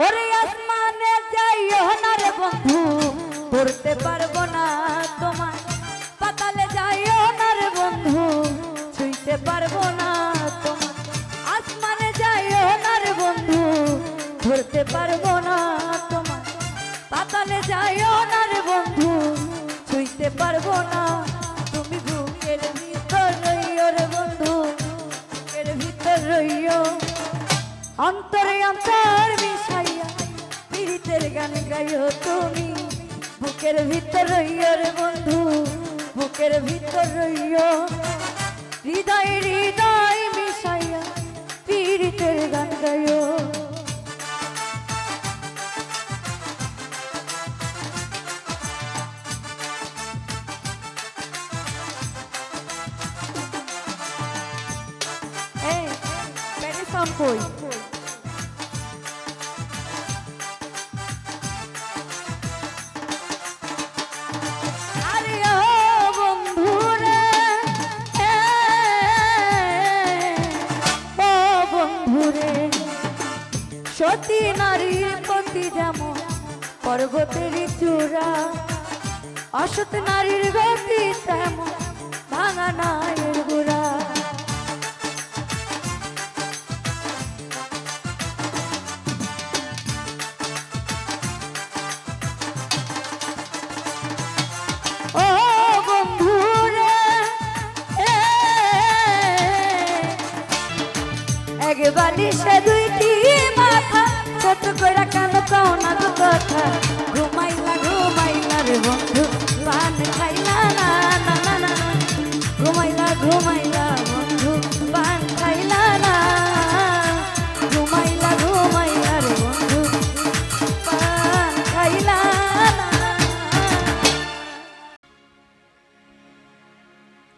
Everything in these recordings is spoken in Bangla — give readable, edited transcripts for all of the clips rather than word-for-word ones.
ওরে আসমানে যাইও না রে বন্ধু ধরতে পারবো না তোমায় পাতালে যাইও না রে বন্ধু ছুঁইতে পারবো না তোমায় আসমানে যাইও না রে বন্ধু ধরতে পারবো না তোমায় পাতালে যাইও না রে বন্ধু ছুঁইতে পারবো না তুমি বুকের ভিতর রইও রে বন্ধু বুকের ভিতর রইও অন্তরে অন্তর মিশাইয়া পীড়িতের গান গাইও তুমি বুকের ভিতর রইও রে বন্ধু বুকের ভিতর রইও হৃদয় হৃদয় মিশাইয়া পীড়িতের গান গাইও এই বেনে সম্পই সতী নারীর প্রতি যেমন পর্বতের চূড়া অসৎ নারীর গতি তেমন ভাঙা নায়ের গোড়া ও বন্ধুরে এক বালিশে দুইটি কত করে কেন কও না তো কথা ঘুমাইলা ঘুমাইলা রে বন্ধু পান খাইলা না না না না ঘুমাইলা ঘুমাইলা বন্ধু পান খাইলা না ঘুমাইলা ঘুমাইলা রে বন্ধু পান খাইলা না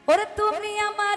ওরে তুমি আমার